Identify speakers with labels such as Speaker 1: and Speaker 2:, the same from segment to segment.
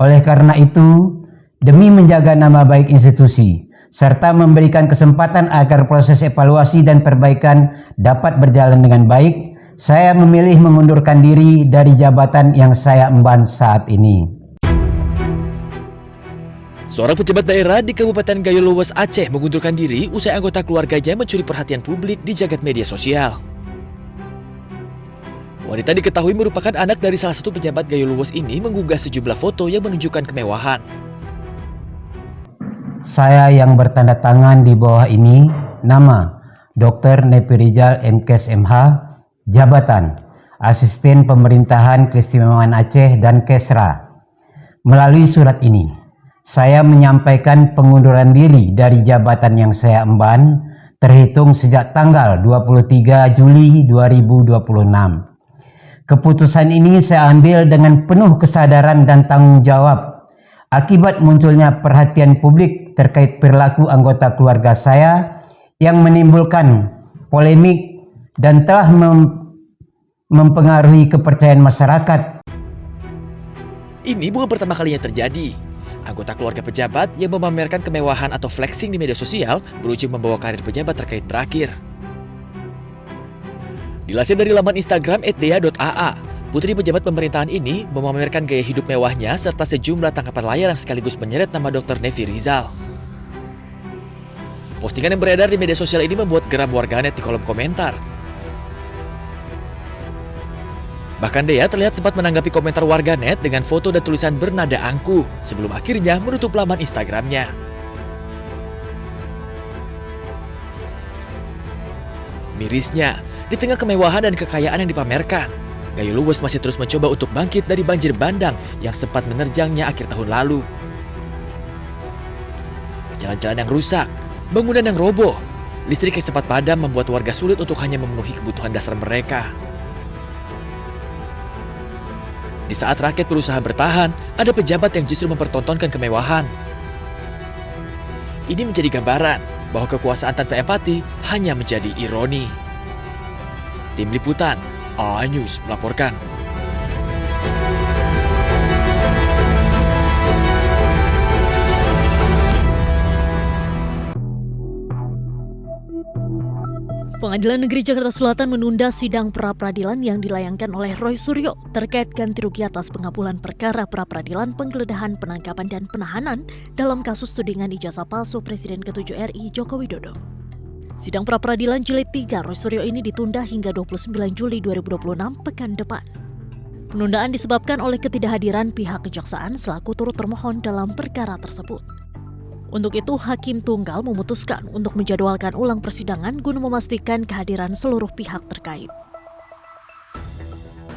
Speaker 1: Oleh karena itu, demi menjaga nama baik institusi, serta memberikan kesempatan agar proses evaluasi dan perbaikan dapat berjalan dengan baik, saya memilih mengundurkan diri dari jabatan yang saya emban saat ini.
Speaker 2: Seorang pejabat daerah di Kabupaten Gayo Luwes, Aceh mengundurkan diri usai anggota keluarganya mencuri perhatian publik di jagat media sosial. Wanita diketahui merupakan anak dari salah satu pejabat Gayo Luwes ini mengunggah sejumlah foto yang menunjukkan kemewahan.
Speaker 1: Saya yang bertanda tangan di bawah ini, nama Dr. Nevi Rizal MKes MH, jabatan Asisten Pemerintahan Keistimewaan Aceh dan Kesra. Melalui surat ini, saya menyampaikan pengunduran diri dari jabatan yang saya emban terhitung sejak tanggal 23 Juli 2026. Keputusan ini saya ambil dengan penuh kesadaran dan tanggung jawab akibat munculnya perhatian publik terkait perilaku anggota keluarga saya yang menimbulkan polemik dan telah mempengaruhi kepercayaan masyarakat.
Speaker 2: Ini bukan pertama kalinya terjadi. Anggota keluarga pejabat yang memamerkan kemewahan atau flexing di media sosial berujung membawa karir pejabat terkait berakhir. Dilansir dari laman Instagram @dea.aa, putri pejabat pemerintahan ini memamerkan gaya hidup mewahnya serta sejumlah tangkapan layar yang sekaligus menyeret nama Dr. Nevi Rizal. Postingan yang beredar di media sosial ini membuat geram warganet di kolom komentar. Bahkan Dea terlihat sempat menanggapi komentar warganet dengan foto dan tulisan bernada angkuh sebelum akhirnya menutup laman Instagramnya. Mirisnya, di tengah kemewahan dan kekayaan yang dipamerkan, Gayo Luwes masih terus mencoba untuk bangkit dari banjir bandang yang sempat menerjangnya akhir tahun lalu. Jalan-jalan yang rusak, bangunan yang roboh, listrik yang sempat padam membuat warga sulit untuk hanya memenuhi kebutuhan dasar mereka. Di saat rakyat berusaha bertahan, ada pejabat yang justru mempertontonkan kemewahan. Ini menjadi gambaran bahwa kekuasaan tanpa empati hanya menjadi ironi. Tim Liputan, AA News melaporkan.
Speaker 3: Pengadilan Negeri Jakarta Selatan menunda sidang pra-peradilan yang dilayangkan oleh Roy Suryo terkait ganti rugi atas pengabulan perkara pra-peradilan penggeledahan, penangkapan, dan penahanan dalam kasus tudingan ijazah palsu Presiden ke-7 RI Joko Widodo. Sidang pra-peradilan jilid 3 Roy Suryo ini ditunda hingga 29 Juli 2026 pekan depan. Penundaan disebabkan oleh ketidakhadiran pihak kejaksaan selaku turut termohon dalam perkara tersebut. Untuk itu, Hakim Tunggal memutuskan untuk menjadwalkan ulang persidangan guna memastikan kehadiran seluruh pihak terkait.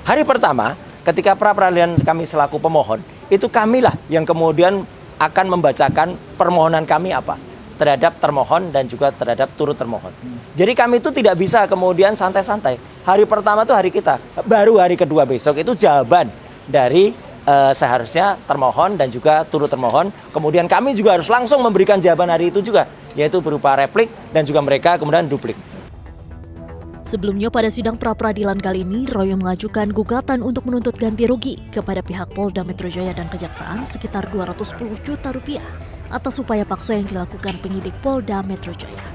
Speaker 4: Hari pertama, ketika pra-peradilan kami selaku pemohon, itu kamilah yang kemudian akan membacakan permohonan kami apa terhadap termohon dan juga terhadap turut termohon. Jadi kami itu tidak bisa kemudian santai-santai. Hari pertama itu hari kita, baru hari kedua besok itu jawaban dari seharusnya termohon dan juga turut termohon. Kemudian kami juga harus langsung memberikan jawaban hari itu juga, yaitu berupa replik dan juga mereka kemudian duplik.
Speaker 3: Sebelumnya pada sidang pra-peradilan kali ini, Roy mengajukan gugatan untuk menuntut ganti rugi kepada pihak Polda Metro Jaya dan Kejaksaan sekitar 210 juta rupiah atas upaya paksa yang dilakukan penyidik Polda Metro Jaya.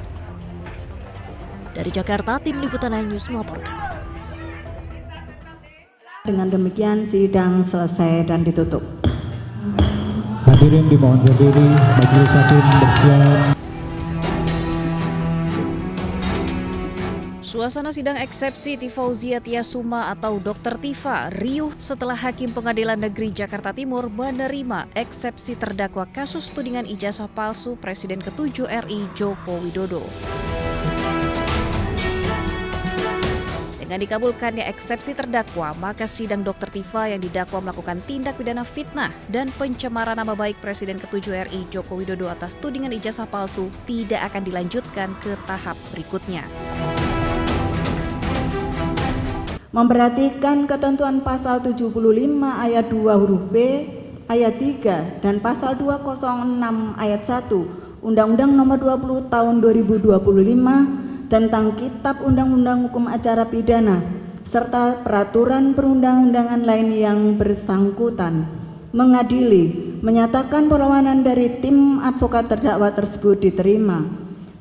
Speaker 3: Dari Jakarta, Tim Liputan AA News melaporkan.
Speaker 5: Dengan demikian sidang selesai dan ditutup.
Speaker 6: Hadirin dimohon berdiri, majelis hakim bersiap.
Speaker 7: Suasana sidang eksepsi Tifauzia Tiasuma atau Dr. Tifa riuh setelah Hakim Pengadilan Negeri Jakarta Timur menerima eksepsi terdakwa kasus tudingan ijazah palsu Presiden ke-7 RI Joko Widodo. Dengan dikabulkannya eksepsi terdakwa, maka sidang Dr. Tifa yang didakwa melakukan tindak pidana fitnah dan pencemaran nama baik Presiden ke-7 RI Joko Widodo atas tudingan ijazah palsu tidak akan dilanjutkan ke tahap berikutnya.
Speaker 5: Memperhatikan ketentuan pasal 75 ayat 2 huruf B, ayat 3 dan pasal 206 ayat 1 Undang-Undang Nomor 20 Tahun 2025 tentang Kitab Undang-Undang Hukum Acara Pidana serta peraturan perundang-undangan lain yang bersangkutan. mengadili, menyatakan perlawanan dari tim advokat terdakwa tersebut diterima,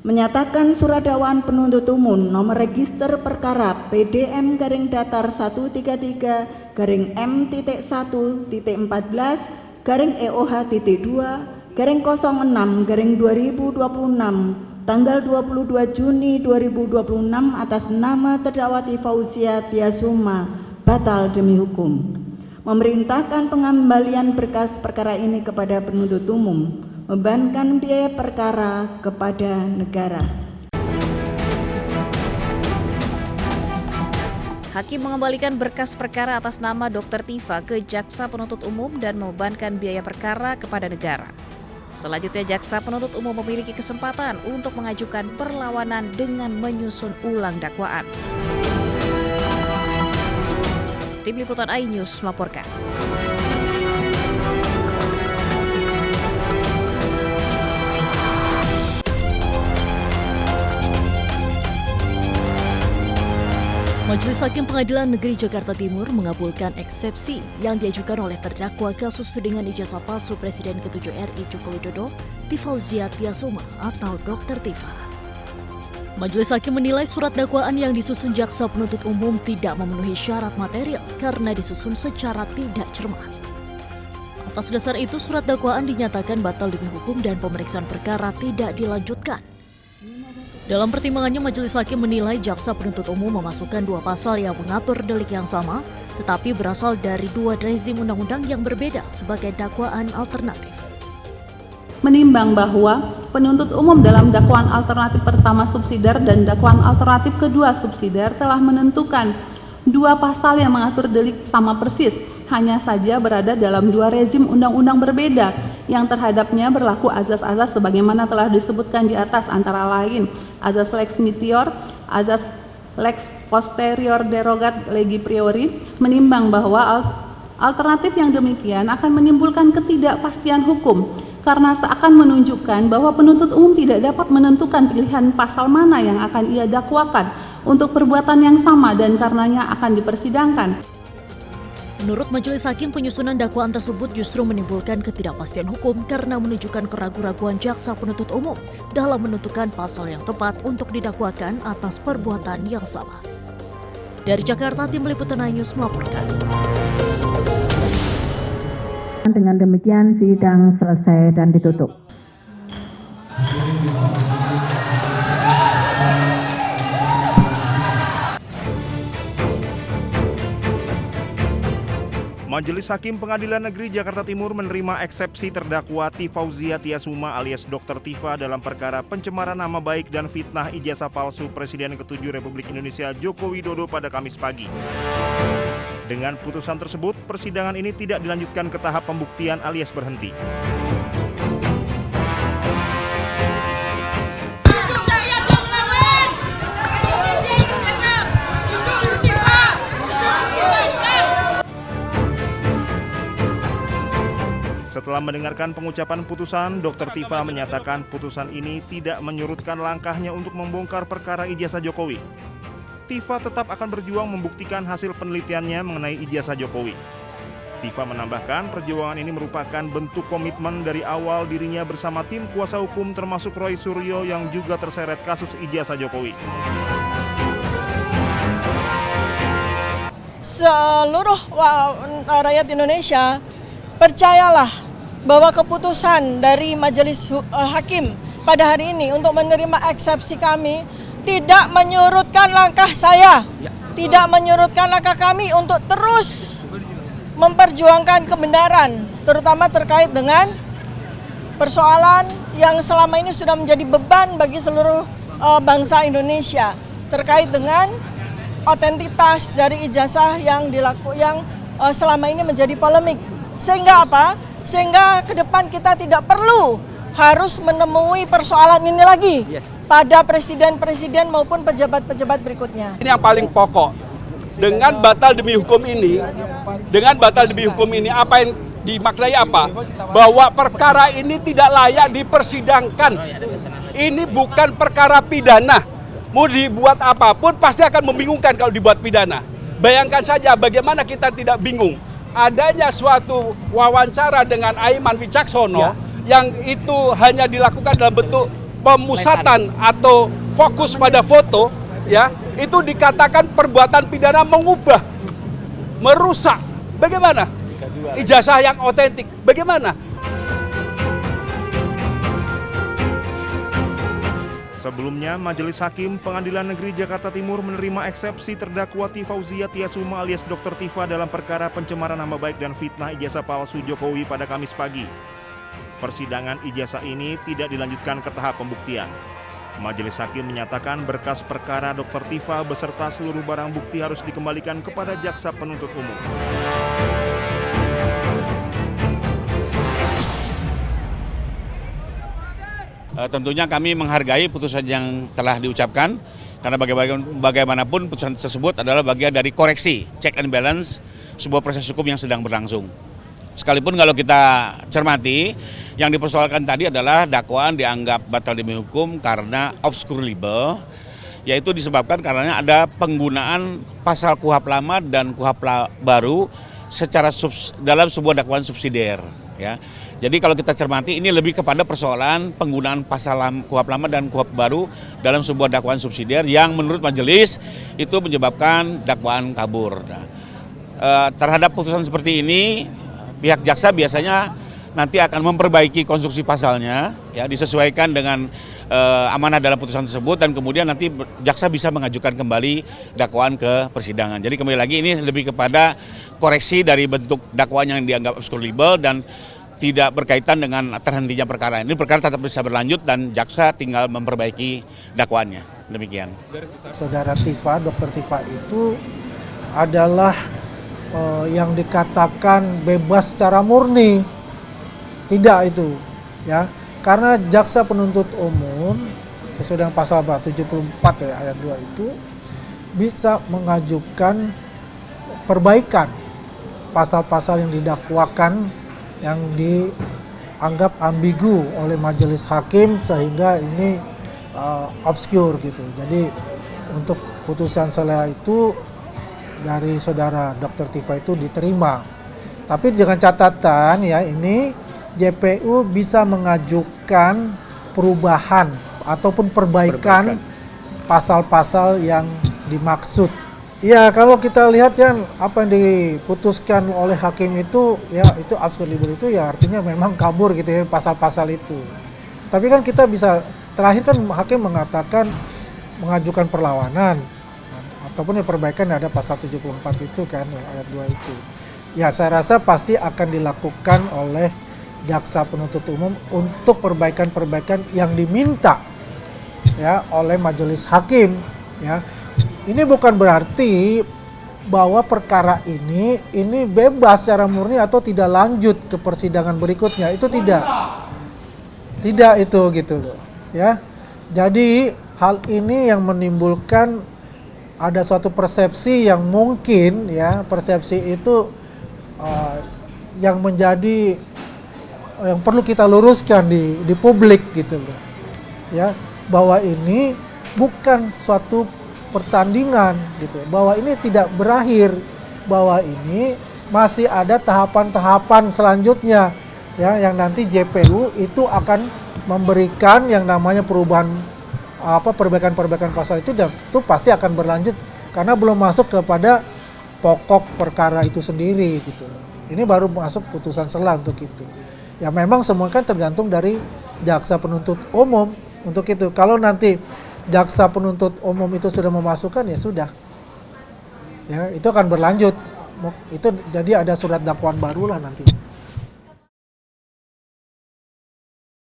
Speaker 5: menyatakan surat dakwaan penuntut umum nomor register perkara PDM garing datar 133 garing M.1.14 garing EOH.2 garing 06 garing 2026 tanggal 22 Juni 2026 atas nama terdakwa Fauzia Tiasuma batal demi hukum. Memerintahkan pengembalian berkas perkara ini kepada penuntut umum, membebankan biaya perkara kepada negara.
Speaker 7: Hakim mengembalikan berkas perkara atas nama Dr. Tifa ke Jaksa Penuntut Umum dan membebankan biaya perkara kepada negara. Selanjutnya, Jaksa Penuntut Umum memiliki kesempatan untuk mengajukan perlawanan dengan menyusun ulang dakwaan. Tim Liputan iNews melaporkan.
Speaker 3: Majelis Hakim Pengadilan Negeri Jakarta Timur mengabulkan eksepsi yang diajukan oleh terdakwa kasus tudingan ijazah palsu Presiden ke-7 RI Joko Widodo, Fauzia Tiasuma atau Dr. Tifa. Majelis Hakim menilai surat dakwaan yang disusun jaksa penuntut umum tidak memenuhi syarat material karena disusun secara tidak cermat. Atas dasar itu, surat dakwaan dinyatakan batal demi hukum dan pemeriksaan perkara tidak dilanjutkan. Dalam pertimbangannya, Majelis Hakim menilai jaksa penuntut umum memasukkan dua pasal yang mengatur delik yang sama, tetapi berasal dari dua rezim undang-undang yang berbeda sebagai dakwaan alternatif.
Speaker 8: Menimbang bahwa penuntut umum dalam dakwaan alternatif pertama subsidiar dan dakwaan alternatif kedua subsidiar telah menentukan dua pasal yang mengatur delik sama persis, hanya saja berada dalam dua rezim undang-undang berbeda yang terhadapnya berlaku azas-azas sebagaimana telah disebutkan di atas, antara lain azas lex meteor, azas lex posterior derogat legi priori. Menimbang bahwa alternatif yang demikian akan menimbulkan ketidakpastian hukum karena seakan menunjukkan bahwa penuntut umum tidak dapat menentukan pilihan pasal mana yang akan ia dakwakan untuk perbuatan yang sama dan karenanya akan dipersidangkan.
Speaker 3: Menurut Majelis Hakim, penyusunan dakwaan tersebut justru menimbulkan ketidakpastian hukum karena menunjukkan keraguan-raguan jaksa penuntut umum dalam menentukan pasal yang tepat untuk didakwakan atas perbuatan yang sama. Dari Jakarta, Tim Liputan iNews melaporkan.
Speaker 5: Dengan demikian sidang selesai dan ditutup.
Speaker 9: Majelis Hakim Pengadilan Negeri Jakarta Timur menerima eksepsi terdakwa Fauzia Tiasuma alias Dr. Tifa dalam perkara pencemaran nama baik dan fitnah ijazah palsu Presiden ke-7 Republik Indonesia Joko Widodo pada Kamis pagi. Dengan putusan tersebut, persidangan ini tidak dilanjutkan ke tahap pembuktian alias berhenti. Setelah mendengarkan pengucapan putusan, Dr. Tifa menyatakan putusan ini tidak menyurutkan langkahnya untuk membongkar perkara ijazah Jokowi. Tifa tetap akan berjuang membuktikan hasil penelitiannya mengenai ijazah Jokowi. Tifa menambahkan perjuangan ini merupakan bentuk komitmen dari awal dirinya bersama tim kuasa hukum termasuk Roy Suryo yang juga terseret kasus ijazah Jokowi.
Speaker 10: Seluruh rakyat Indonesia, percayalah bahwa keputusan dari Majelis Hakim pada hari ini untuk menerima eksepsi kami tidak menyurutkan langkah saya, tidak menyurutkan langkah kami untuk terus memperjuangkan kebenaran, terutama terkait dengan persoalan yang selama ini sudah menjadi beban bagi seluruh bangsa Indonesia, terkait dengan otentitas dari ijazah yang selama ini menjadi polemik. Sehingga apa? Sehingga ke depan kita tidak perlu harus menemui persoalan ini lagi pada presiden-presiden maupun pejabat-pejabat berikutnya.
Speaker 11: Ini yang paling pokok. Dengan batal demi hukum ini, apa yang dimaknai apa? Bahwa perkara ini tidak layak dipersidangkan. Ini bukan perkara pidana. Mau dibuat apapun pasti akan membingungkan kalau dibuat pidana. Bayangkan saja bagaimana kita tidak bingung adanya suatu wawancara dengan Aiman Wicaksono yang itu hanya dilakukan dalam bentuk pemusatan atau fokus pada foto, ya, itu dikatakan perbuatan pidana mengubah, merusak. Bagaimana? Ijazah yang otentik. Bagaimana?
Speaker 9: Sebelumnya, Majelis Hakim Pengadilan Negeri Jakarta Timur menerima eksepsi terdakwa Tifauzia Tiasuma alias Dr. Tifa dalam perkara pencemaran nama baik dan fitnah ijazah palsu Jokowi pada Kamis pagi. Persidangan ijazah ini tidak dilanjutkan ke tahap pembuktian. Majelis Hakim menyatakan berkas perkara Dr. Tifa beserta seluruh barang bukti harus dikembalikan kepada jaksa penuntut umum.
Speaker 12: Tentunya kami menghargai putusan yang telah diucapkan, karena bagaimanapun putusan tersebut adalah bagian dari koreksi, check and balance sebuah proses hukum yang sedang berlangsung. Sekalipun kalau kita cermati, yang dipersoalkan tadi adalah dakwaan dianggap batal demi hukum karena obscure libel, yaitu disebabkan karena ada penggunaan pasal KUHP lama dan KUHP baru secara dalam sebuah dakwaan subsidiar. Ya. Jadi kalau kita cermati ini lebih kepada persoalan penggunaan pasal KUHP lama dan KUHP baru dalam sebuah dakwaan subsidiar yang menurut majelis itu menyebabkan dakwaan kabur. Nah, terhadap putusan seperti ini, pihak jaksa biasanya nanti akan memperbaiki konstruksi pasalnya, ya, disesuaikan dengan amanah dalam putusan tersebut, dan kemudian nanti jaksa bisa mengajukan kembali dakwaan ke persidangan. Jadi kembali lagi ini lebih kepada koreksi dari bentuk dakwaan yang dianggap obscure libel dan tidak berkaitan dengan terhentinya perkara. Ini perkara tetap bisa berlanjut dan jaksa tinggal memperbaiki dakwaannya. Demikian.
Speaker 13: Saudara Tifa, Dr. Tifa itu adalah yang dikatakan bebas secara murni. Tidak itu, ya. Karena jaksa penuntut umum sesuai dengan pasal 74 ya, ayat 2 itu bisa mengajukan perbaikan pasal-pasal yang didakwakan yang dianggap ambigu oleh majelis hakim sehingga ini obscure gitu. Jadi untuk putusan setelah itu dari saudara Dr. Tifa itu diterima. Tapi dengan catatan ya, ini JPU bisa mengajukan perubahan ataupun perbaikan pasal-pasal yang dimaksud. Ya, kalau kita lihat ya apa yang diputuskan oleh hakim itu ya itu obscure libel itu ya artinya memang kabur gitu ya pasal-pasal itu. Tapi kan kita bisa terakhir kan hakim mengatakan mengajukan perlawanan ataupun ya perbaikan ada pasal 74 itu kan ayat 2 itu. Ya, saya rasa pasti akan dilakukan oleh jaksa penuntut umum untuk perbaikan-perbaikan yang diminta ya oleh majelis hakim ya. Ini bukan berarti bahwa perkara ini bebas secara murni atau tidak lanjut ke persidangan berikutnya. Itu tidak. Tidak itu gitu loh, ya. Jadi hal ini yang menimbulkan ada suatu persepsi yang mungkin ya, persepsi itu yang menjadi yang perlu kita luruskan di publik gitu loh. Ya, bahwa ini bukan suatu pertandingan gitu, bahwa ini tidak berakhir, bahwa ini masih ada tahapan-tahapan selanjutnya ya, yang nanti JPU itu akan memberikan yang namanya perubahan perbaikan-perbaikan pasal itu, dan itu pasti akan berlanjut karena belum masuk kepada pokok perkara itu sendiri gitu. Ini baru masuk putusan sela untuk itu. Ya memang semua kan tergantung dari jaksa penuntut umum untuk itu. Kalau nanti jaksa penuntut umum itu sudah memasukkan ya sudah, ya itu akan berlanjut. Itu jadi ada surat dakwaan baru lah nanti.